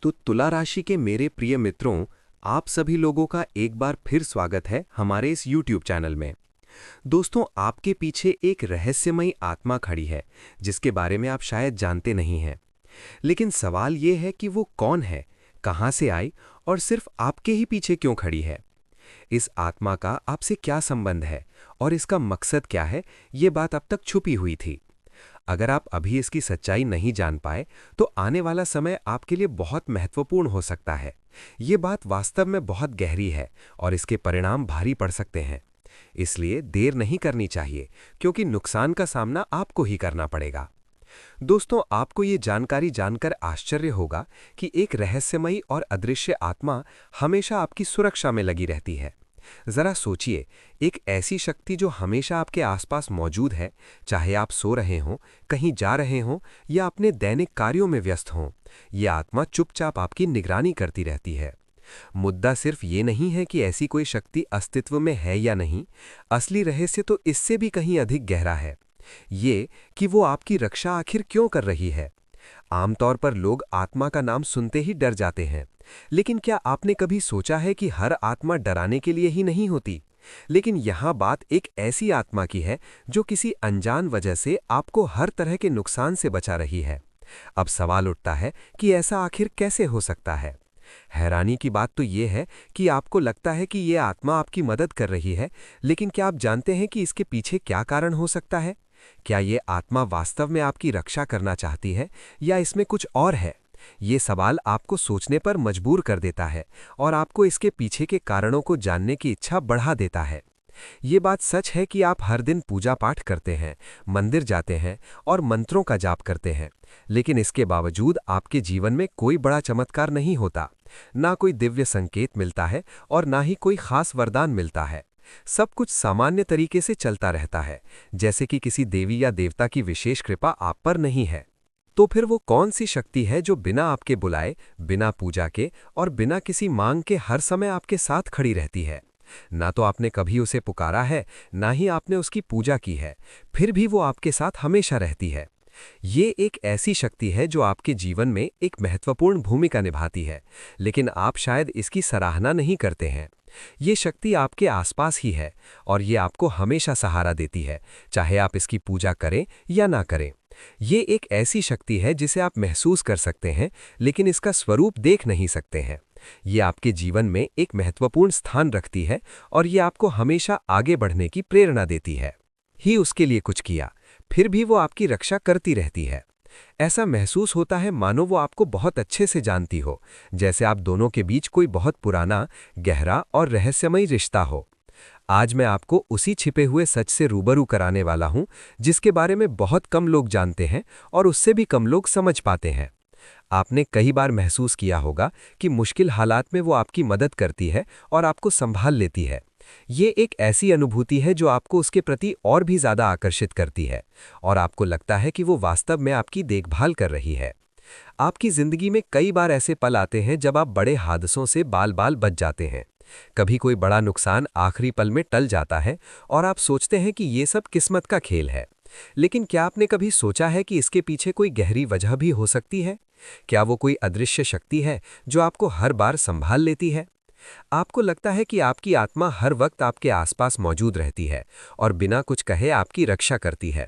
तो तुला राशि के मेरे प्रिय मित्रों, आप सभी लोगों का एक बार फिर स्वागत है हमारे इस YouTube चैनल में। दोस्तों, आपके पीछे एक रहस्यमयी आत्मा खड़ी है, जिसके बारे में आप शायद जानते नहीं हैं। लेकिन सवाल ये है कि वो कौन है, कहाँ से आई और सिर्फ आपके ही पीछे क्यों खड़ी है। इस आत्मा का आपसे क्या संबंध है और इसका मकसद क्या है, ये बात अब तक छुपी हुई थी। अगर आप अभी इसकी सच्चाई नहीं जान पाए, तो आने वाला समय आपके लिए बहुत महत्वपूर्ण हो सकता है। ये बात वास्तव में बहुत गहरी है और इसके परिणाम भारी पड़ सकते हैं। इसलिए देर नहीं करनी चाहिए, क्योंकि नुकसान का सामना आपको ही करना पड़ेगा। दोस्तों, आपको ये जानकारी जानकर आश्चर्य होगा कि एक रहस्यमयी और अदृश्य आत्मा हमेशा आपकी सुरक्षा में लगी रहती है। जरा सोचिए, एक ऐसी शक्ति जो हमेशा आपके आसपास मौजूद है, चाहे आप सो रहे हों, कहीं जा रहे हों या अपने दैनिक कार्यों में व्यस्त हों। यह आत्मा चुपचाप आपकी निगरानी करती रहती है। मुद्दा सिर्फ ये नहीं है कि ऐसी कोई शक्ति अस्तित्व में है या नहीं। असली रहस्य तो इससे भी कहीं अधिक गहरा है। ये कि वो आपकी रक्षा आखिर क्यों कर रही है। आमतौर पर लोग आत्मा का नाम सुनते ही डर जाते हैं, लेकिन क्या आपने कभी सोचा है कि हर आत्मा डराने के लिए ही नहीं होती। लेकिन यहाँ बात एक ऐसी आत्मा की है जो किसी अनजान वजह से आपको हर तरह के नुकसान से बचा रही है। अब सवाल उठता है कि ऐसा आखिर कैसे हो सकता है। हैरानी की बात तो ये है कि आपको लगता है कि ये आत्मा आपकी मदद कर रही है, लेकिन क्या आप जानते हैं कि इसके पीछे क्या कारण हो सकता है। क्या ये आत्मा वास्तव में आपकी रक्षा करना चाहती है या इसमें कुछ और है। ये सवाल आपको सोचने पर मजबूर कर देता है और आपको इसके पीछे के कारणों को जानने की इच्छा बढ़ा देता है। ये बात सच है कि आप हर दिन पूजा पाठ करते हैं, मंदिर जाते हैं और मंत्रों का जाप करते हैं, लेकिन इसके बावजूद आपके जीवन में कोई बड़ा चमत्कार नहीं होता। ना कोई दिव्य संकेत मिलता है और ना ही कोई खास वरदान मिलता है। सब कुछ सामान्य तरीके से चलता रहता है, जैसे कि किसी देवी या देवता की विशेष कृपा आप पर नहीं है। तो फिर वो कौन सी शक्ति है जो बिना आपके बुलाए, बिना पूजा के और बिना किसी मांग के हर समय आपके साथ खड़ी रहती है। ना तो आपने कभी उसे पुकारा है, ना ही आपने उसकी पूजा की है, फिर भी वो आपके साथ हमेशा रहती है। ये एक ऐसी शक्ति है जो आपके जीवन में एक महत्वपूर्ण भूमिका निभाती है, लेकिन आप शायद इसकी सराहना नहीं करते हैं। ये शक्ति आपके आसपास ही है और ये आपको हमेशा सहारा देती है, चाहे आप इसकी पूजा करें या ना करें। ये एक ऐसी शक्ति है जिसे आप महसूस कर सकते हैं, लेकिन इसका स्वरूप देख नहीं सकते हैं। ये आपके जीवन में एक महत्वपूर्ण स्थान रखती है और ये आपको हमेशा आगे बढ़ने की प्रेरणा देती है। ही उसके लिए कुछ किया, फिर भी वो आपकी रक्षा करती रहती है। ऐसा महसूस होता है मानो वो आपको बहुत अच्छे से जानती हो, जैसे आप दोनों के बीच कोई बहुत पुराना, गहरा और रहस्यमयी रिश्ता हो। आज मैं आपको उसी छिपे हुए सच से रूबरू कराने वाला हूं, जिसके बारे में बहुत कम लोग जानते हैं और उससे भी कम लोग समझ पाते हैं। आपने कई बार महसूस किया होगा कि मुश्किल हालात में वो आपकी मदद करती है और आपको संभाल लेती है। ये एक ऐसी अनुभूति है जो आपको उसके प्रति और भी ज्यादा आकर्षित करती है और आपको लगता है कि वो वास्तव में आपकी देखभाल कर रही है। आपकी जिंदगी में कई बार ऐसे पल आते हैं जब आप बड़े हादसों से बाल बाल बच जाते हैं। कभी कोई बड़ा नुकसान आखिरी पल में टल जाता है और आप सोचते हैं कि ये सब किस्मत का खेल है। लेकिन क्या आपने कभी सोचा है कि इसके पीछे कोई गहरी वजह भी हो सकती है। क्या वो कोई अदृश्य शक्ति है जो आपको हर बार संभाल लेती है। आपको लगता है कि आपकी आत्मा हर वक्त आपके आसपास मौजूद रहती है और बिना कुछ कहे आपकी रक्षा करती है।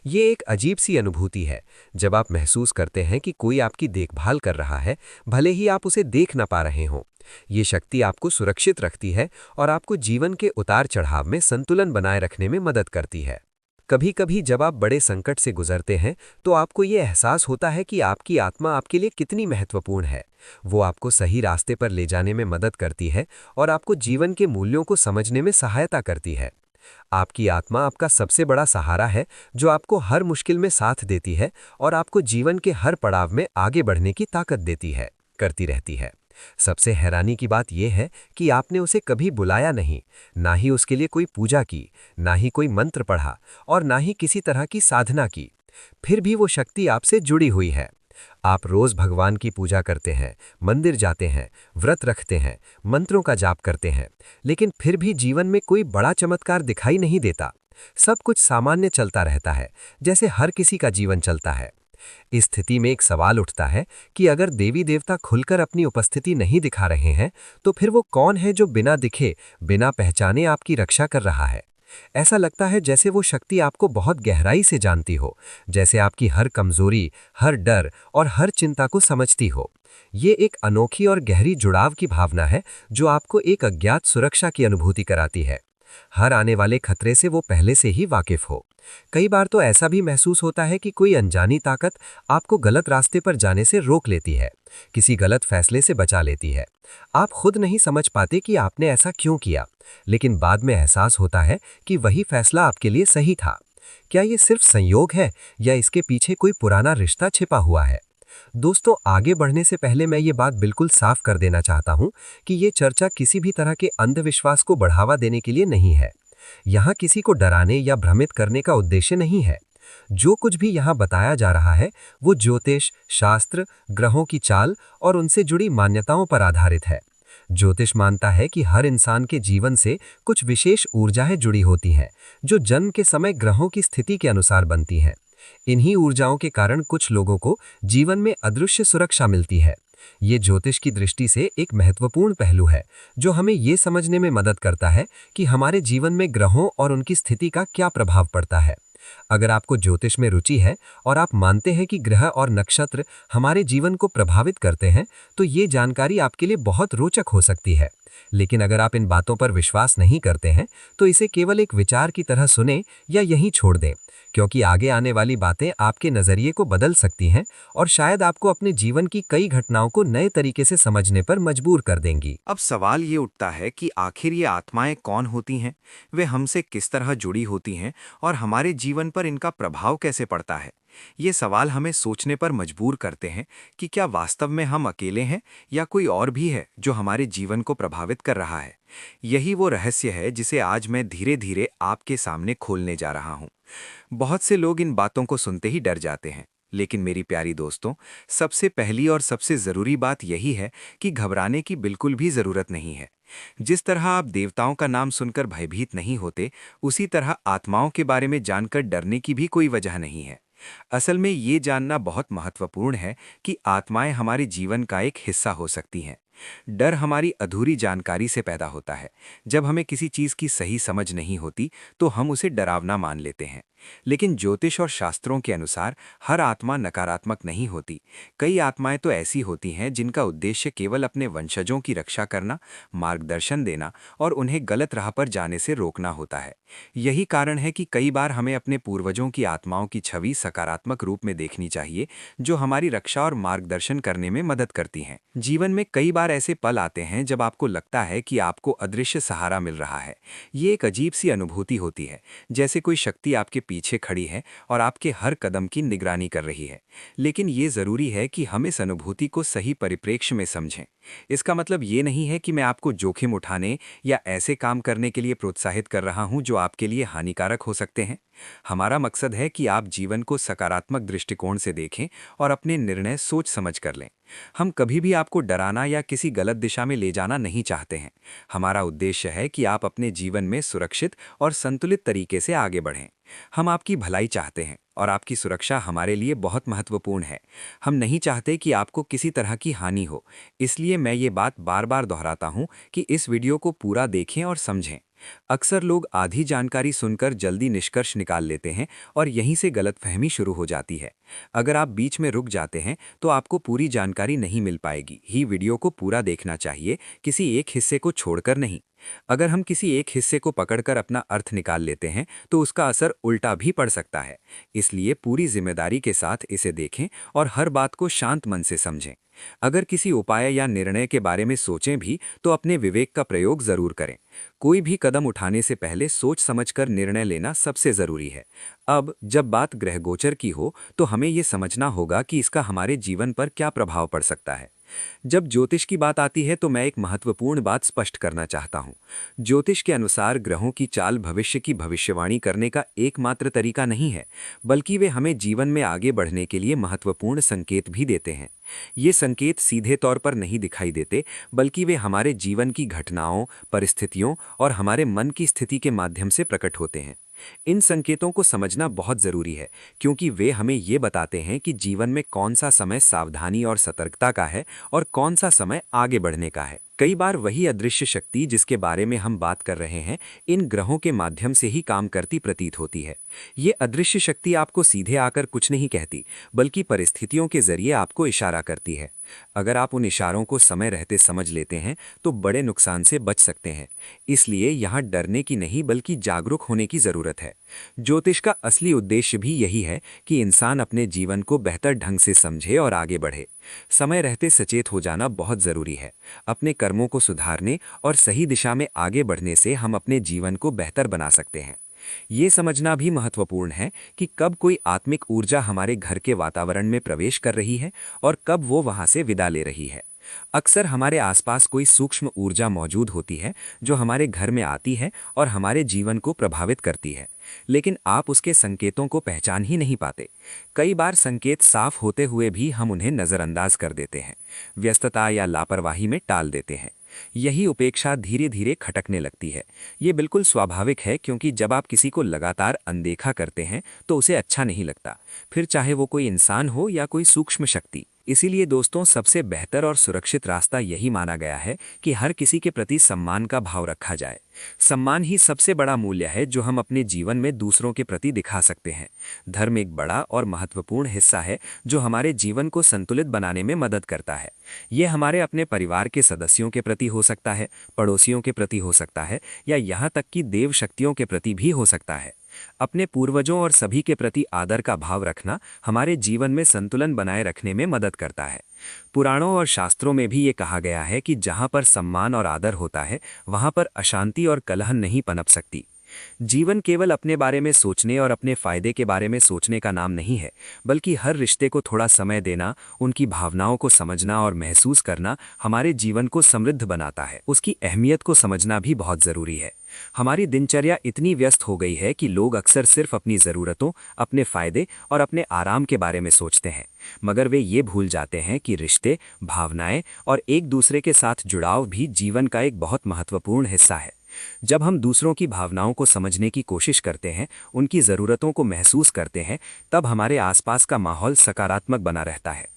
ये एक अजीब सी अनुभूति है, जब आप महसूस करते हैं कि कोई आपकी देखभाल कर रहा है, भले ही आप उसे देख ना पा रहे हों। ये शक्ति आपको सुरक्षित रखती है और आपको जीवन के उतार चढ़ाव में संतुलन बनाए रखने में मदद करती है। कभी कभी जब आप बड़े संकट से गुजरते हैं, तो आपको ये एहसास होता है कि आपकी आत्मा आपके लिए कितनी महत्वपूर्ण है। वो आपको सही रास्ते पर ले जाने में मदद करती है और आपको जीवन के मूल्यों को समझने में सहायता करती है। आपकी आत्मा आपका सबसे बड़ा सहारा है, जो आपको हर मुश्किल में साथ देती है और आपको जीवन के हर पड़ाव में आगे बढ़ने की ताकत देती है, करती रहती है। सबसे हैरानी की बात यह है कि आपने उसे कभी बुलाया नहीं, ना ही उसके लिए कोई पूजा की, ना ही कोई मंत्र पढ़ा और ना ही किसी तरह की साधना की। फिर भी वो शक्ति आपसे जुड़ी हुई है। आप रोज भगवान की पूजा करते हैं, मंदिर जाते हैं, व्रत रखते हैं, मंत्रों का जाप करते हैं, लेकिन फिर भी जीवन में कोई बड़ा चमत्कार दिखाई नहीं देता। सब कुछ सामान्य चलता रहता है, जैसे हर किसी का जीवन चलता है। इस स्थिति में एक सवाल उठता है कि अगर देवी देवता खुलकर अपनी उपस्थिति नहीं दिखा रहे हैं, तो फिर वो कौन है जो बिना दिखे, बिना पहचाने आपकी रक्षा कर रहा है। ऐसा लगता है जैसे वो शक्ति आपको बहुत गहराई से जानती हो, जैसे आपकी हर कमजोरी, हर डर और हर चिंता को समझती हो। ये एक अनोखी और गहरी जुड़ाव की भावना है जो आपको एक अज्ञात सुरक्षा की अनुभूति कराती है। हर आने वाले खतरे से वो पहले से ही वाकिफ हो। कई बार तो ऐसा भी महसूस होता है कि कोई अनजानी ताकत आपको गलत रास्ते पर जाने से रोक लेती है, किसी गलत फैसले से बचा लेती है। आप खुद नहीं समझ पाते कि आपने ऐसा क्यों किया, लेकिन बाद में एहसास होता है कि वही फैसला आपके लिए सही था। क्या ये सिर्फ संयोग है या इसके पीछे कोई पुराना रिश्ता छिपा हुआ है? दोस्तों, आगे बढ़ने से पहले मैं ये बात बिल्कुल साफ कर देना चाहता हूँ कि ये चर्चा किसी भी तरह के अंधविश्वास को बढ़ावा देने के लिए नहीं है। यहाँ किसी को डराने या भ्रमित करने का उद्देश्य नहीं है। जो कुछ भी यहाँ बताया जा रहा है वो ज्योतिष, शास्त्र, ग्रहों की चाल और उनसे जुड़ी मान्यताओं पर आधारित है। ज्योतिष मानता है कि हर इंसान के जीवन से कुछ विशेष ऊर्जाएं जुड़ी होती हैं, जो जन्म के समय ग्रहों की स्थिति के अनुसार बनती हैं। इन्हीं ऊर्जाओं के कारण कुछ लोगों को जीवन में अदृश्य सुरक्षा मिलती है। ये ज्योतिष की दृष्टि से एक महत्वपूर्ण पहलू है, जो हमें ये समझने में मदद करता है कि हमारे जीवन में ग्रहों और उनकी स्थिति का क्या प्रभाव पड़ता है। अगर आपको ज्योतिष में रुचि है और आप मानते हैं कि ग्रह और नक्षत्र हमारे जीवन को प्रभावित करते हैं, तो ये जानकारी आपके लिए बहुत रोचक हो सकती है। लेकिन अगर आप इन बातों पर विश्वास नहीं करते हैं, तो इसे केवल एक विचार की तरह सुनें या यहीं छोड़ दें, क्योंकि आगे आने वाली बातें आपके नजरिए को बदल सकती हैं और शायद आपको अपने जीवन की कई घटनाओं को नए तरीके से समझने पर मजबूर कर देंगी। अब सवाल ये उठता है कि आखिर ये आत्माएं कौन होती हैं, वे हमसे किस तरह जुड़ी होती हैं और हमारे जीवन पर इनका प्रभाव कैसे पड़ता है। ये सवाल हमें सोचने पर मजबूर करते हैं कि क्या वास्तव में हम अकेले हैं या कोई और भी है जो हमारे जीवन को प्रभावित कर रहा है। यही वो रहस्य है जिसे आज मैं धीरे धीरे आपके सामने खोलने जा रहा हूँ। बहुत से लोग इन बातों को सुनते ही डर जाते हैं, लेकिन मेरी प्यारी दोस्तों, सबसे पहली और सबसे जरूरी बात यही है कि घबराने की बिल्कुल भी जरूरत नहीं है। जिस तरह आप देवताओं का नाम सुनकर भयभीत नहीं होते, उसी तरह आत्माओं के बारे में जानकर डरने की भी कोई वजह नहीं है। असल में ये जानना बहुत महत्वपूर्ण है कि आत्माएं हमारे जीवन का एक हिस्सा हो सकती हैं। डर हमारी अधूरी जानकारी से पैदा होता है। जब हमें किसी चीज की सही समझ नहीं होती, तो हम उसे डरावना मान लेते हैं। लेकिन ज्योतिष और शास्त्रों के अनुसार हर आत्मा नकारात्मक नहीं होती। कई आत्माएं तो ऐसी होती हैं जिनका उद्देश्य केवल अपने वंशजों की रक्षा करना, मार्गदर्शन देना और उन्हें गलत राह पर जाने से रोकना होता है। यही कारण है कि कई बार हमें अपने पूर्वजों की आत्माओं की छवि सकारात्मक रूप में देखनी चाहिए, जो हमारी रक्षा और मार्गदर्शन करने में मदद करती हैं। जीवन में कई बार ऐसे पल आते हैं जब आपको लगता है कि आपको अदृश्य सहारा मिल रहा है। ये एक अजीब सी अनुभूति होती है, जैसे कोई शक्ति आपके पीछे खड़ी है और आपके हर कदम की निगरानी कर रही है। लेकिन ये जरूरी है कि हम इस अनुभूति को सही परिप्रेक्ष्य में समझें। इसका मतलब ये नहीं है कि मैं आपको जोखिम उठाने या ऐसे काम करने के लिए प्रोत्साहित कर रहा हूं जो आपके लिए हानिकारक हो सकते हैं। हमारा मकसद है कि आप जीवन को सकारात्मक दृष्टिकोण से देखें और अपने निर्णय सोच समझ कर लें। हम कभी भी आपको डराना या किसी गलत दिशा में ले जाना नहीं चाहते हैं। हमारा उद्देश्य है कि आप अपने जीवन में सुरक्षित और संतुलित तरीके से आगे बढ़ें। हम आपकी भलाई चाहते हैं और आपकी सुरक्षा हमारे लिए बहुत महत्वपूर्ण है। हम नहीं चाहते कि आपको किसी तरह की हानि हो। इसलिए मैं ये बात बार बार दोहराता हूँ कि इस वीडियो को पूरा देखें और समझें। अक्सर लोग आधी जानकारी सुनकर जल्दी निष्कर्ष निकाल लेते हैं और यहीं से गलतफहमी शुरू हो जाती है। अगर आप बीच में रुक जाते हैं तो आपको पूरी जानकारी नहीं मिल पाएगी। ही वीडियो को पूरा देखना चाहिए, किसी एक हिस्से को छोड़कर नहीं। अगर हम किसी एक हिस्से को पकड़कर अपना अर्थ निकाल लेते हैं तो उसका असर उल्टा भी पड़ सकता है। इसलिए पूरी जिम्मेदारी के साथ इसे देखें और हर बात को शांत मन से समझें। अगर किसी उपाय या निर्णय के बारे में सोचें भी तो अपने विवेक का प्रयोग जरूर करें। कोई भी कदम उठाने से पहले सोच समझकर निर्णय लेना सबसे जरूरी है। अब जब बात ग्रह गोचर की हो तो हमें ये समझना होगा कि इसका हमारे जीवन पर क्या प्रभाव पड़ सकता है। जब ज्योतिष की बात आती है तो मैं एक महत्वपूर्ण बात स्पष्ट करना चाहता हूं। ज्योतिष के अनुसार ग्रहों की चाल भविष्य की भविष्यवाणी करने का एकमात्र तरीका नहीं है, बल्कि वे हमें जीवन में आगे बढ़ने के लिए महत्वपूर्ण संकेत भी देते हैं। ये संकेत सीधे तौर पर नहीं दिखाई देते, बल्कि वे हमारे जीवन की घटनाओं, परिस्थितियों और हमारे मन की स्थिति के माध्यम से प्रकट होते हैं। इन संकेतों को समझना बहुत ज़रूरी है, क्योंकि वे हमें ये बताते हैं कि जीवन में कौन सा समय सावधानी और सतर्कता का है और कौन सा समय आगे बढ़ने का है। कई बार वही अदृश्य शक्ति जिसके बारे में हम बात कर रहे हैं, इन ग्रहों के माध्यम से ही काम करती प्रतीत होती है। ये अदृश्य शक्ति आपको सीधे आकर कुछ नहीं कहती, बल्कि परिस्थितियों के जरिए आपको इशारा करती है। अगर आप उन इशारों को समय रहते समझ लेते हैं तो बड़े नुकसान से बच सकते हैं। इसलिए यहाँ डरने की नहीं बल्कि जागरूक होने की ज़रूरत है। ज्योतिष का असली उद्देश्य भी यही है कि इंसान अपने जीवन को बेहतर ढंग से समझे और आगे बढ़े। समय रहते सचेत हो जाना बहुत ज़रूरी है। अपने कर्मों को सुधारने और सही दिशा में आगे बढ़ने से हम अपने जीवन को बेहतर बना सकते हैं। ये समझना भी महत्वपूर्ण है कि कब कोई आत्मिक ऊर्जा हमारे घर के वातावरण में प्रवेश कर रही है और कब वो वहां से विदा ले रही है। अक्सर हमारे आसपास कोई सूक्ष्म ऊर्जा मौजूद होती है जो हमारे घर में आती है और हमारे जीवन को प्रभावित करती है, लेकिन आप उसके संकेतों को पहचान ही नहीं पाते। कई बार संकेत साफ होते हुए भी हम उन्हें नज़रअंदाज कर देते हैं, व्यस्तता या लापरवाही में टाल देते हैं। यही उपेक्षा धीरे धीरे खटकने लगती है। ये बिल्कुल स्वाभाविक है, क्योंकि जब आप किसी को लगातार अनदेखा करते हैं तो उसे अच्छा नहीं लगता, फिर चाहे वो कोई इंसान हो या कोई सूक्ष्म शक्ति। इसीलिए दोस्तों, सबसे बेहतर और सुरक्षित रास्ता यही माना गया है कि हर किसी के प्रति सम्मान का भाव रखा जाए। सम्मान ही सबसे बड़ा मूल्य है जो हम अपने जीवन में दूसरों के प्रति दिखा सकते हैं। धर्म एक बड़ा और महत्वपूर्ण हिस्सा है जो हमारे जीवन को संतुलित बनाने में मदद करता है। ये हमारे अपने परिवार के सदस्यों के प्रति हो सकता है, पड़ोसियों के प्रति हो सकता है, या यहाँ तक कि देव शक्तियों के प्रति भी हो सकता है। अपने पूर्वजों और सभी के प्रति आदर का भाव रखना हमारे जीवन में संतुलन बनाए रखने में मदद करता है। पुराणों और शास्त्रों में भी ये कहा गया है कि जहाँ पर सम्मान और आदर होता है, वहाँ पर अशांति और कलह नहीं पनप सकती। जीवन केवल अपने बारे में सोचने और अपने फायदे के बारे में सोचने का नाम नहीं है, बल्कि हर रिश्ते को थोड़ा समय देना, उनकी भावनाओं को समझना और महसूस करना हमारे जीवन को समृद्ध बनाता है। उसकी अहमियत को समझना भी बहुत ज़रूरी है। हमारी दिनचर्या इतनी व्यस्त हो गई है कि लोग अक्सर सिर्फ अपनी ज़रूरतों, अपने फायदे और अपने आराम के बारे में सोचते हैं, मगर वे ये भूल जाते हैं कि रिश्ते, भावनाएं और एक दूसरे के साथ जुड़ाव भी जीवन का एक बहुत महत्वपूर्ण हिस्सा है। जब हम दूसरों की भावनाओं को समझने की कोशिश करते हैं, उनकी ज़रूरतों को महसूस करते हैं, तब हमारे आसपास का माहौल सकारात्मक बना रहता है।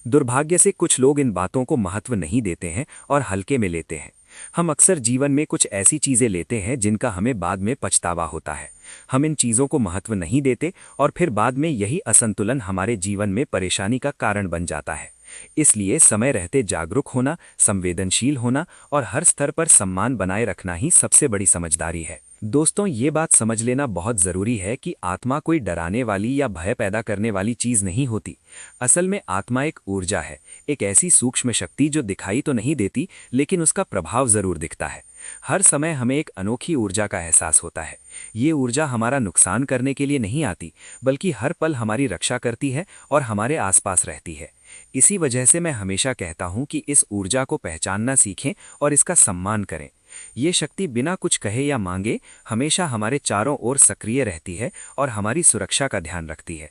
दुर्भाग्य से कुछ लोग इन बातों को महत्व नहीं देते हैं और हल्के में लेते हैं। हम अक्सर जीवन में कुछ ऐसी चीज़ें लेते हैं जिनका हमें बाद में पछतावा होता है। हम इन चीज़ों को महत्व नहीं देते और फिर बाद में यही असंतुलन हमारे जीवन में परेशानी का कारण बन जाता है। इसलिए समय रहते जागरूक होना, संवेदनशील होना और हर स्तर पर सम्मान बनाए रखना ही सबसे बड़ी समझदारी है। दोस्तों, ये बात समझ लेना बहुत ज़रूरी है कि आत्मा कोई डराने वाली या भय पैदा करने वाली चीज़ नहीं होती। असल में आत्मा एक ऊर्जा है, एक ऐसी सूक्ष्म शक्ति जो दिखाई तो नहीं देती, लेकिन उसका प्रभाव ज़रूर दिखता है। हर समय हमें एक अनोखी ऊर्जा का एहसास होता है। ये ऊर्जा हमारा नुकसान करने के लिए नहीं आती, बल्कि हर पल हमारी रक्षा करती है और हमारे आसपास रहती है। इसी वजह से मैं हमेशा कहता हूँ कि इस ऊर्जा को पहचानना सीखें और इसका सम्मान करें। ये शक्ति बिना कुछ कहे या मांगे हमेशा हमारे चारों ओर सक्रिय रहती है और हमारी सुरक्षा का ध्यान रखती है।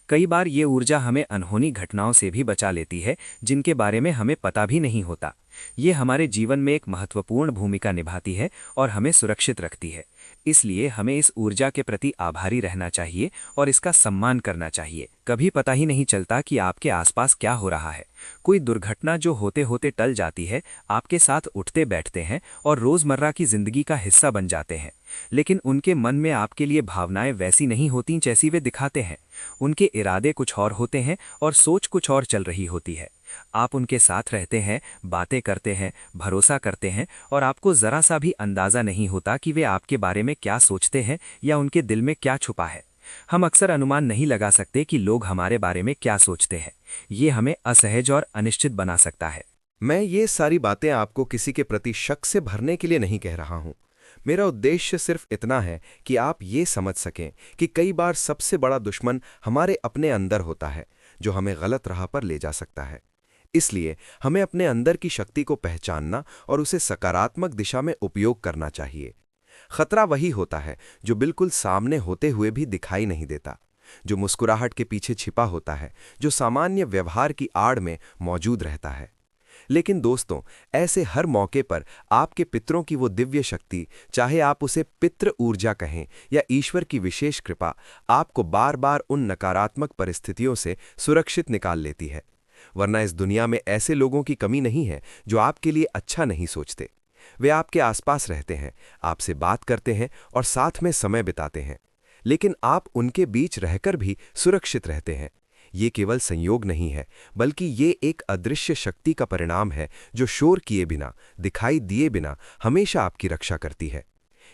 कई बार ये ऊर्जा हमें अनहोनी घटनाओं से भी बचा लेती है, जिनके बारे में हमें पता भी नहीं होता। ये हमारे जीवन में एक महत्वपूर्ण भूमिका निभाती है और हमें सुरक्षित रखती है। इसलिए हमें इस ऊर्जा के प्रति आभारी रहना चाहिए और इसका सम्मान करना चाहिए। कभी पता ही नहीं चलता कि आपके आसपास क्या हो रहा है। कोई दुर्घटना जो होते होते टल जाती है, आपके साथ उठते बैठते हैं और रोज़मर्रा की जिंदगी का हिस्सा बन जाते हैं, लेकिन उनके मन में आपके लिए भावनाएं वैसी नहीं होती जैसी वे दिखाते हैं। उनके इरादे कुछ और होते हैं और सोच कुछ और चल रही होती है। आप उनके साथ रहते हैं, बातें करते हैं, भरोसा करते हैं और आपको ज़रा सा भी अंदाज़ा नहीं होता कि वे आपके बारे में क्या सोचते हैं या उनके दिल में क्या छुपा है। हम अक्सर अनुमान नहीं लगा सकते कि लोग हमारे बारे में क्या सोचते हैं। ये हमें असहज और अनिश्चित बना सकता है। मैं ये सारी बातें आपको किसी के प्रति शक से भरने के लिए नहीं कह रहा हूँ। मेरा उद्देश्य सिर्फ इतना है कि आप ये समझ सकें कि कई बार सबसे बड़ा दुश्मन हमारे अपने अंदर होता है, जो हमें गलत राह पर ले जा सकता है। इसलिए हमें अपने अंदर की शक्ति को पहचानना और उसे सकारात्मक दिशा में उपयोग करना चाहिए। खतरा वही होता है जो बिल्कुल सामने होते हुए भी दिखाई नहीं देता, जो मुस्कुराहट के पीछे छिपा होता है, जो सामान्य व्यवहार की आड़ में मौजूद रहता है। लेकिन दोस्तों, ऐसे हर मौके पर आपके पितरों की वो दिव्य शक्ति, चाहे आप उसे पितृ ऊर्जा कहें या ईश्वर की विशेष कृपा, आपको बार बार उन नकारात्मक परिस्थितियों से सुरक्षित निकाल लेती है। वरना इस दुनिया में ऐसे लोगों की कमी नहीं है जो आपके लिए अच्छा नहीं सोचते। वे आपके आसपास रहते हैं, आपसे बात करते हैं और साथ में समय बिताते हैं, लेकिन आप उनके बीच रहकर भी सुरक्षित रहते हैं। ये केवल संयोग नहीं है, बल्कि ये एक अदृश्य शक्ति का परिणाम है जो शोर किए बिना, दिखाई दिए बिना हमेशा आपकी रक्षा करती है।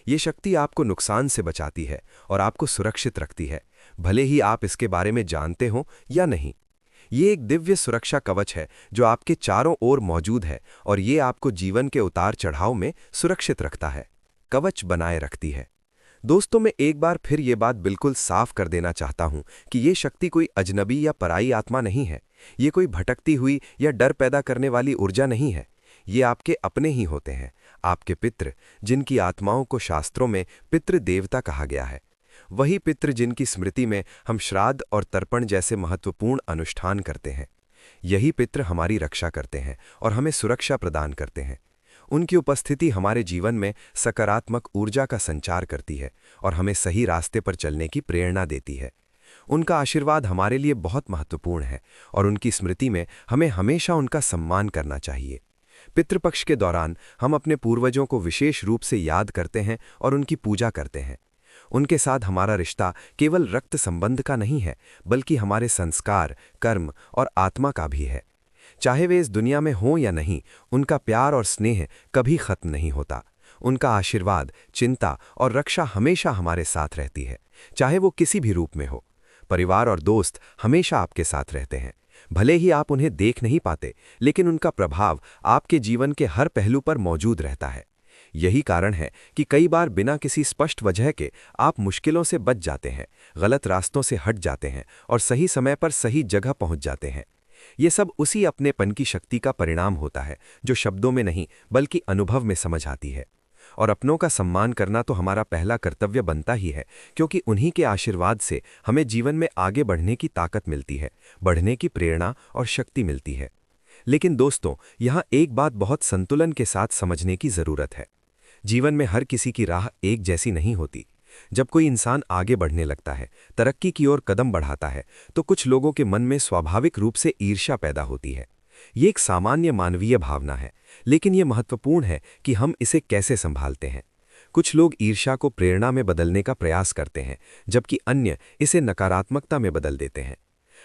ये शक्ति आपको नुकसान से बचाती है और आपको सुरक्षित रखती है, भले ही आप इसके बारे में जानते हो या नहीं। ये एक दिव्य सुरक्षा कवच है जो आपके चारों ओर मौजूद है और ये आपको जीवन के उतार चढ़ाव में सुरक्षित रखता है, कवच बनाए रखती है। दोस्तों, मैं एक बार फिर ये बात बिल्कुल साफ कर देना चाहता हूं कि ये शक्ति कोई अजनबी या पराई आत्मा नहीं है। ये कोई भटकती हुई या डर पैदा करने वाली ऊर्जा नहीं है। ये आपके अपने ही होते हैं, आपके पितृ, जिनकी आत्माओं को शास्त्रों में पितृ देवता कहा गया है। वही पितृ जिनकी स्मृति में हम श्राद्ध और तर्पण जैसे महत्वपूर्ण अनुष्ठान करते हैं। यही पितृ हमारी रक्षा करते हैं और हमें सुरक्षा प्रदान करते हैं। उनकी उपस्थिति हमारे जीवन में सकारात्मक ऊर्जा का संचार करती है और हमें सही रास्ते पर चलने की प्रेरणा देती है। उनका आशीर्वाद हमारे लिए बहुत महत्वपूर्ण है और उनकी स्मृति में हमें हमेशा उनका सम्मान करना चाहिए। पितृपक्ष के दौरान हम अपने पूर्वजों को विशेष रूप से याद करते हैं और उनकी पूजा करते हैं। उनके साथ हमारा रिश्ता केवल रक्त संबंध का नहीं है, बल्कि हमारे संस्कार, कर्म और आत्मा का भी है। चाहे वे इस दुनिया में हों या नहीं, उनका प्यार और स्नेह कभी खत्म नहीं होता। उनका आशीर्वाद, चिंता और रक्षा हमेशा हमारे साथ रहती है, चाहे वो किसी भी रूप में हो। परिवार और दोस्त हमेशा आपके साथ रहते हैं। भले ही आप उन्हें देख नहीं पाते, लेकिन उनका प्रभाव आपके जीवन के हर पहलू पर मौजूद रहता है। यही कारण है कि कई बार बिना किसी स्पष्ट वजह के आप मुश्किलों से बच जाते हैं, गलत रास्तों से हट जाते हैं और सही समय पर सही जगह पहुंच जाते हैं। ये सब उसी अपनेपन की शक्ति का परिणाम होता है जो शब्दों में नहीं बल्कि अनुभव में समझ आती है। और अपनों का सम्मान करना तो हमारा पहला कर्तव्य बनता ही है, क्योंकि उन्हीं के आशीर्वाद से हमें जीवन में आगे बढ़ने की ताकत मिलती है, बढ़ने की प्रेरणा और शक्ति मिलती है। लेकिन दोस्तों, यहाँ एक बात बहुत संतुलन के साथ समझने की जरूरत है। जीवन में हर किसी की राह एक जैसी नहीं होती। जब कोई इंसान आगे बढ़ने लगता है, तरक्की की ओर कदम बढ़ाता है, तो कुछ लोगों के मन में स्वाभाविक रूप से ईर्ष्या पैदा होती है। ये एक सामान्य मानवीय भावना है, लेकिन ये महत्वपूर्ण है कि हम इसे कैसे संभालते हैं। कुछ लोग ईर्ष्या को प्रेरणा में बदलने का प्रयास करते हैं, जबकि अन्य इसे नकारात्मकता में बदल देते हैं।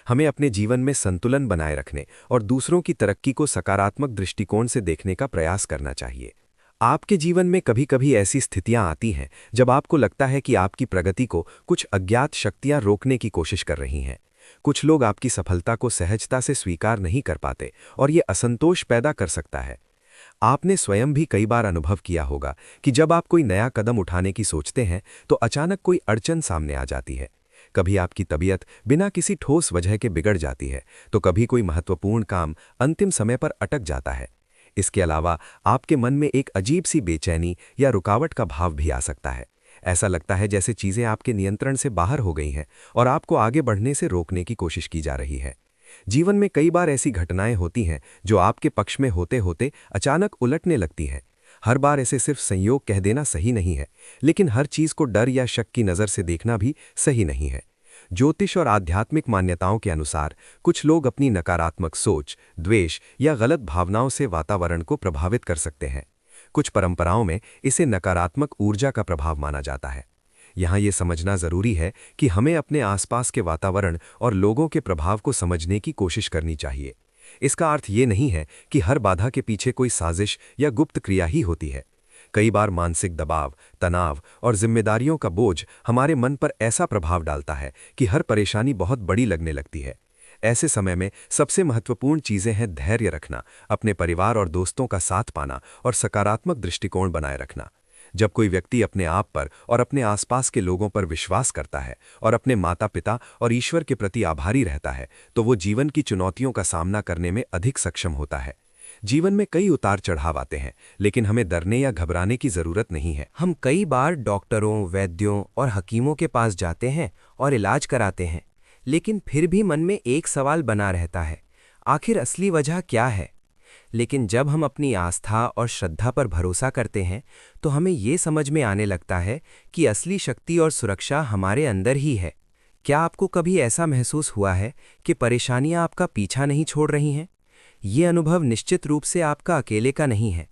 हमें अपने जीवन में संतुलन बनाए रखने और दूसरों की तरक्की को सकारात्मक दृष्टिकोण से देखने का प्रयास करना चाहिए। आपके जीवन में कभी कभी ऐसी स्थितियां आती हैं जब आपको लगता है कि आपकी प्रगति को कुछ अज्ञात शक्तियां रोकने की कोशिश कर रही हैं। कुछ लोग आपकी सफलता को सहजता से स्वीकार नहीं कर पाते और ये असंतोष पैदा कर सकता है। आपने स्वयं भी कई बार अनुभव किया होगा कि जब आप कोई नया कदम उठाने की सोचते हैं तो अचानक कोई अड़चन सामने आ जाती है। कभी आपकी तबीयत बिना किसी ठोस वजह के बिगड़ जाती है, तो कभी कोई महत्वपूर्ण काम अंतिम समय पर अटक जाता है। इसके अलावा आपके मन में एक अजीब सी बेचैनी या रुकावट का भाव भी आ सकता है। ऐसा लगता है जैसे चीजें आपके नियंत्रण से बाहर हो गई हैं और आपको आगे बढ़ने से रोकने की कोशिश की जा रही है। जीवन में कई बार ऐसी घटनाएं होती हैं जो आपके पक्ष में होते होते अचानक उलटने लगती हैं। हर बार ऐसे सिर्फ संयोग कह देना सही नहीं है, लेकिन हर चीज को डर या शक की नज़र से देखना भी सही नहीं है। ज्योतिष और आध्यात्मिक मान्यताओं के अनुसार कुछ लोग अपनी नकारात्मक सोच, द्वेष या गलत भावनाओं से वातावरण को प्रभावित कर सकते हैं। कुछ परंपराओं में इसे नकारात्मक ऊर्जा का प्रभाव माना जाता है। यहाँ ये समझना जरूरी है कि हमें अपने आसपास के वातावरण और लोगों के प्रभाव को समझने की कोशिश करनी चाहिए। इसका अर्थ ये नहीं है कि हर बाधा के पीछे कोई साजिश या गुप्त क्रिया ही होती है। कई बार मानसिक दबाव, तनाव और जिम्मेदारियों का बोझ हमारे मन पर ऐसा प्रभाव डालता है कि हर परेशानी बहुत बड़ी लगने लगती है। ऐसे समय में सबसे महत्वपूर्ण चीजें हैं धैर्य रखना, अपने परिवार और दोस्तों का साथ पाना और सकारात्मक दृष्टिकोण बनाए रखना। जब कोई व्यक्ति अपने आप पर और अपने आसपास के लोगों पर विश्वास करता है और अपने माता पिता और ईश्वर के प्रति आभारी रहता है, तो वो जीवन की चुनौतियों का सामना करने में अधिक सक्षम होता है। जीवन में कई उतार चढ़ाव आते हैं, लेकिन हमें डरने या घबराने की जरूरत नहीं है। हम कई बार डॉक्टरों, वैद्यों और हकीमों के पास जाते हैं और इलाज कराते हैं, लेकिन फिर भी मन में एक सवाल बना रहता है, आखिर असली वजह क्या है? लेकिन जब हम अपनी आस्था और श्रद्धा पर भरोसा करते हैं तो हमें ये समझ में आने लगता है कि असली शक्ति और सुरक्षा हमारे अंदर ही है। क्या आपको कभी ऐसा महसूस हुआ है कि परेशानियां आपका पीछा नहीं छोड़ रही हैं? ये अनुभव निश्चित रूप से आपका अकेले का नहीं है।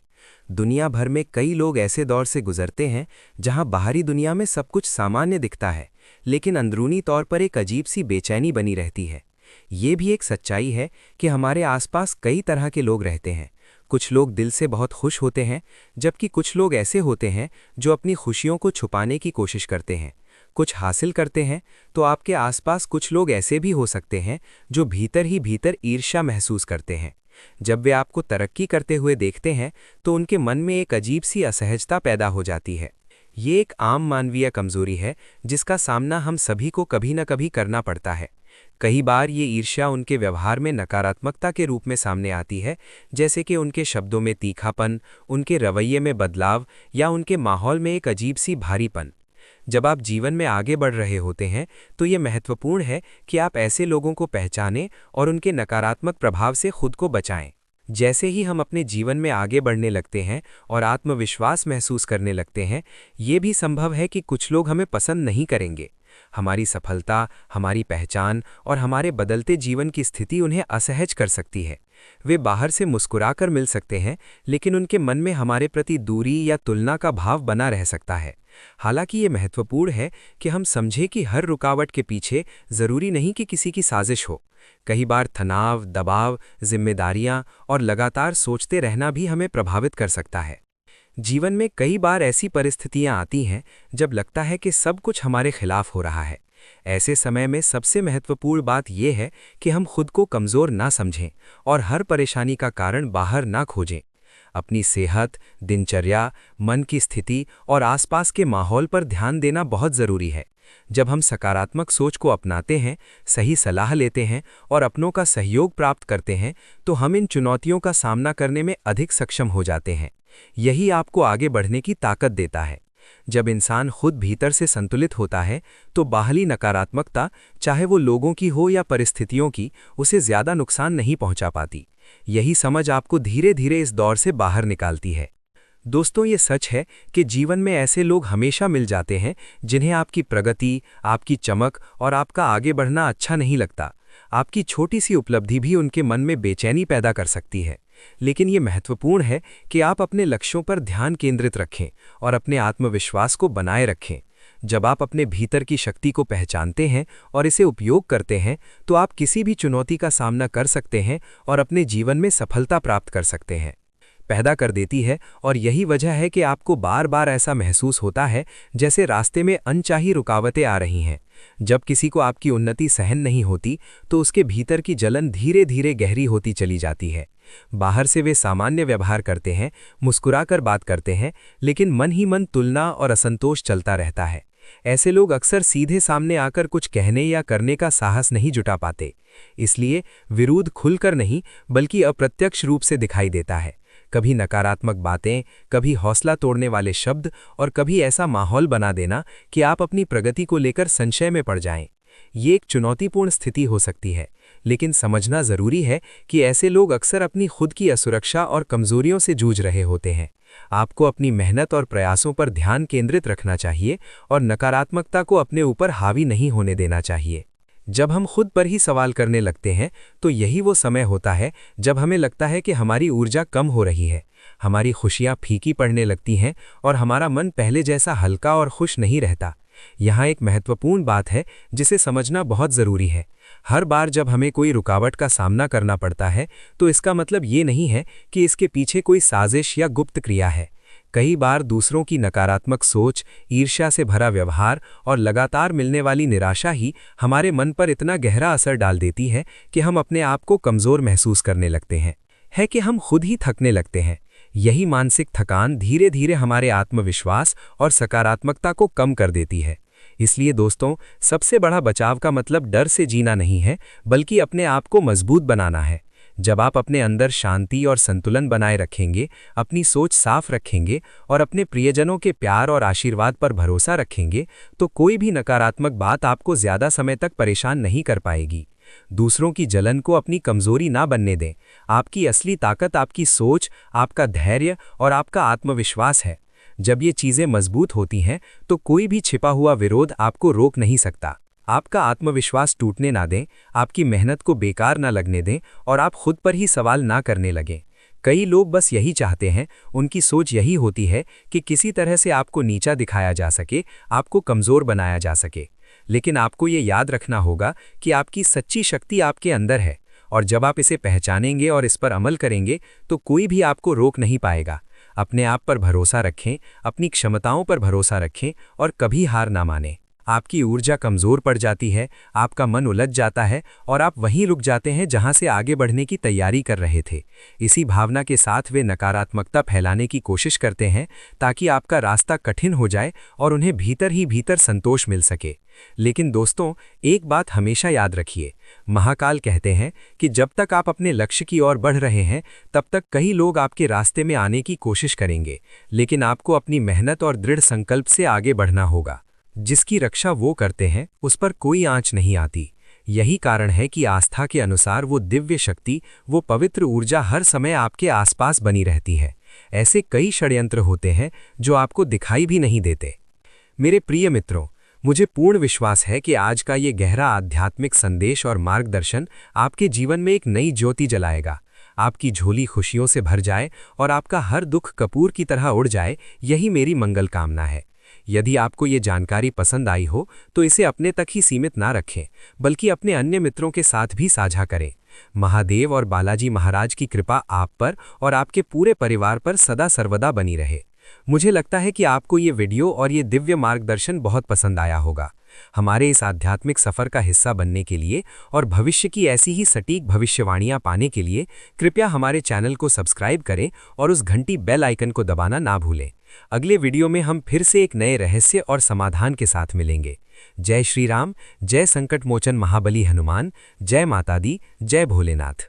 दुनिया भर में कई लोग ऐसे दौर से गुजरते हैं जहां बाहरी दुनिया में सब कुछ सामान्य दिखता है, लेकिन अंदरूनी तौर पर एक अजीब सी बेचैनी बनी रहती है। ये भी एक सच्चाई है कि हमारे आसपास कई तरह के लोग रहते हैं। कुछ लोग दिल से बहुत खुश होते हैं, जबकि कुछ लोग ऐसे होते हैं जो अपनी खुशियों को छुपाने की कोशिश करते हैं। कुछ हासिल करते हैं तो आपके आसपास कुछ लोग ऐसे भी हो सकते हैं जो भीतर ही भीतर ईर्ष्या महसूस करते हैं। जब वे आपको तरक्की करते हुए देखते हैं तो उनके मन में एक अजीब सी असहजता पैदा हो जाती है। ये एक आम मानवीय कमजोरी है जिसका सामना हम सभी को कभी न कभी करना पड़ता है। कई बार ये ईर्ष्या उनके व्यवहार में नकारात्मकता के रूप में सामने आती है, जैसे कि उनके शब्दों में तीखापन, उनके रवैये में बदलाव या उनके माहौल में एक अजीब सी भारीपन। जब आप जीवन में आगे बढ़ रहे होते हैं तो ये महत्वपूर्ण है कि आप ऐसे लोगों को पहचानें और उनके नकारात्मक प्रभाव से खुद को बचाएं। जैसे ही हम अपने जीवन में आगे बढ़ने लगते हैं और आत्मविश्वास महसूस करने लगते हैं, ये भी संभव है कि कुछ लोग हमें पसंद नहीं करेंगे। हमारी सफलता, हमारी पहचान और हमारे बदलते जीवन की स्थिति उन्हें असहज कर सकती है। वे बाहर से मुस्कुराकर मिल सकते हैं, लेकिन उनके मन में हमारे प्रति दूरी या तुलना का भाव बना रह सकता है। हालांकि ये महत्वपूर्ण है कि हम समझें कि हर रुकावट के पीछे जरूरी नहीं कि किसी की साजिश हो। कई बार तनाव, दबाव, जिम्मेदारियां और लगातार सोचते रहना भी हमें प्रभावित कर सकता है। जीवन में कई बार ऐसी परिस्थितियां आती हैं जब लगता है कि सब कुछ हमारे खिलाफ हो रहा है। ऐसे समय में सबसे महत्वपूर्ण बात यह है कि हम खुद को कमज़ोर ना समझें और हर परेशानी का कारण बाहर ना खोजें। अपनी सेहत, दिनचर्या, मन की स्थिति और आसपास के माहौल पर ध्यान देना बहुत ज़रूरी है। जब हम सकारात्मक सोच को अपनाते हैं, सही सलाह लेते हैं और अपनों का सहयोग प्राप्त करते हैं, तो हम इन चुनौतियों का सामना करने में अधिक सक्षम हो जाते हैं। यही आपको आगे बढ़ने की ताकत देता है। जब इंसान खुद भीतर से संतुलित होता है तो बाहरी नकारात्मकता, चाहे वो लोगों की हो या परिस्थितियों की, उसे ज़्यादा नुकसान नहीं पहुंचा पाती। यही समझ आपको धीरे धीरे इस दौर से बाहर निकालती है। दोस्तों, ये सच है कि जीवन में ऐसे लोग हमेशा मिल जाते हैं जिन्हें आपकी प्रगति, आपकी चमक और आपका आगे बढ़ना अच्छा नहीं लगता। आपकी छोटी सी उपलब्धि भी उनके मन में बेचैनी पैदा कर सकती है। लेकिन ये महत्वपूर्ण है कि आप अपने लक्ष्यों पर ध्यान केंद्रित रखें और अपने आत्मविश्वास को बनाए रखें। जब आप अपने भीतर की शक्ति को पहचानते हैं और इसे उपयोग करते हैं, तो आप किसी भी चुनौती का सामना कर सकते हैं और अपने जीवन में सफलता प्राप्त कर सकते हैं। पैदा कर देती है, और यही वजह है कि आपको बार बार ऐसा महसूस होता है जैसे रास्ते में अनचाही रुकावटें आ रही हैं। जब किसी को आपकी उन्नति सहन नहीं होती तो उसके भीतर की जलन धीरे धीरे गहरी होती चली जाती है। बाहर से वे सामान्य व्यवहार करते हैं, मुस्कुराकर बात करते हैं, लेकिन मन ही मन तुलना और असंतोष चलता रहता है। ऐसे लोग अक्सर सीधे सामने आकर कुछ कहने या करने का साहस नहीं जुटा पाते। इसलिए विरोध खुलकर नहीं बल्कि अप्रत्यक्ष रूप से दिखाई देता है। कभी नकारात्मक बातें, कभी हौसला तोड़ने वाले शब्द और कभी ऐसा माहौल बना देना कि आप अपनी प्रगति को लेकर संशय में पड़ जाएं। ये एक चुनौतीपूर्ण स्थिति हो सकती है, लेकिन समझना जरूरी है कि ऐसे लोग अक्सर अपनी खुद की असुरक्षा और कमजोरियों से जूझ रहे होते हैं। आपको अपनी मेहनत और प्रयासों पर ध्यान केंद्रित रखना चाहिए और नकारात्मकता को अपने ऊपर हावी नहीं होने देना चाहिए। जब हम खुद पर ही सवाल करने लगते हैं तो यही वो समय होता है जब हमें लगता है कि हमारी ऊर्जा कम हो रही है, हमारी खुशियां फीकी पड़ने लगती हैं और हमारा मन पहले जैसा हल्का और खुश नहीं रहता। यहाँ एक महत्वपूर्ण बात है जिसे समझना बहुत ज़रूरी है। हर बार जब हमें कोई रुकावट का सामना करना पड़ता है तो इसका मतलब ये नहीं है कि इसके पीछे कोई साजिश या गुप्त क्रिया है। कई बार दूसरों की नकारात्मक सोच, ईर्ष्या से भरा व्यवहार और लगातार मिलने वाली निराशा ही हमारे मन पर इतना गहरा असर डाल देती है कि हम अपने आप को कमज़ोर महसूस करने लगते हैं। है कि हम खुद ही थकने लगते हैं। यही मानसिक थकान धीरे धीरे हमारे आत्मविश्वास और सकारात्मकता को कम कर देती है। इसलिए दोस्तों, सबसे बड़ा बचाव का मतलब डर से जीना नहीं है, बल्कि अपने आप को मजबूत बनाना है। जब आप अपने अंदर शांति और संतुलन बनाए रखेंगे, अपनी सोच साफ रखेंगे और अपने प्रियजनों के प्यार और आशीर्वाद पर भरोसा रखेंगे, तो कोई भी नकारात्मक बात आपको ज़्यादा समय तक परेशान नहीं कर पाएगी। दूसरों की जलन को अपनी कमजोरी ना बनने दें। आपकी असली ताकत आपकी सोच, आपका धैर्य और आपका आत्मविश्वास है। जब ये चीजें मजबूत होती हैं तो कोई भी छिपा हुआ विरोध आपको रोक नहीं सकता। आपका आत्मविश्वास टूटने ना दें, आपकी मेहनत को बेकार ना लगने दें और आप खुद पर ही सवाल ना करने लगें। कई लोग बस यही चाहते हैं, उनकी सोच यही होती है कि किसी तरह से आपको नीचा दिखाया जा सके, आपको कमज़ोर बनाया जा सके। लेकिन आपको ये याद रखना होगा कि आपकी सच्ची शक्ति आपके अंदर है, और जब आप इसे पहचानेंगे और इस पर अमल करेंगे तो कोई भी आपको रोक नहीं पाएगा। अपने आप पर भरोसा रखें, अपनी क्षमताओं पर भरोसा रखें और कभी हार ना मानें। आपकी ऊर्जा कमज़ोर पड़ जाती है, आपका मन उलझ जाता है और आप वहीं रुक जाते हैं जहां से आगे बढ़ने की तैयारी कर रहे थे। इसी भावना के साथ वे नकारात्मकता फैलाने की कोशिश करते हैं ताकि आपका रास्ता कठिन हो जाए और उन्हें भीतर ही भीतर संतोष मिल सके। लेकिन दोस्तों, एक बात हमेशा याद रखिए, महाकाल कहते हैं कि जब तक आप अपने लक्ष्य की ओर बढ़ रहे हैं तब तक कई लोग आपके रास्ते में आने की कोशिश करेंगे, लेकिन आपको अपनी मेहनत और दृढ़ संकल्प से आगे बढ़ना होगा। जिसकी रक्षा वो करते हैं उस पर कोई आंच नहीं आती। यही कारण है कि आस्था के अनुसार वो दिव्य शक्ति, वो पवित्र ऊर्जा हर समय आपके आसपास बनी रहती है। ऐसे कई षड्यंत्र होते हैं जो आपको दिखाई भी नहीं देते। मेरे प्रिय मित्रों, मुझे पूर्ण विश्वास है कि आज का ये गहरा आध्यात्मिक संदेश और मार्गदर्शन आपके जीवन में एक नई ज्योति जलाएगा। आपकी झोली खुशियों से भर जाए और आपका हर दुख कपूर की तरह उड़ जाए, यही मेरी मंगल कामना है। यदि आपको ये जानकारी पसंद आई हो तो इसे अपने तक ही सीमित ना रखें, बल्कि अपने अन्य मित्रों के साथ भी साझा करें। महादेव और बालाजी महाराज की कृपा आप पर और आपके पूरे परिवार पर सदा सर्वदा बनी रहे। मुझे लगता है कि आपको ये वीडियो और ये दिव्य मार्गदर्शन बहुत पसंद आया होगा। हमारे इस आध्यात्मिक सफर का हिस्सा बनने के लिए और भविष्य की ऐसी ही सटीक भविष्यवाणियां पाने के लिए कृपया हमारे चैनल को सब्सक्राइब करें और उस घंटी बेल आइकन को दबाना ना भूलें। अगले वीडियो में हम फिर से एक नए रहस्य और समाधान के साथ मिलेंगे। जय श्री राम, जय संकट मोचन महाबली हनुमान, जय माता दी, जय भोलेनाथ।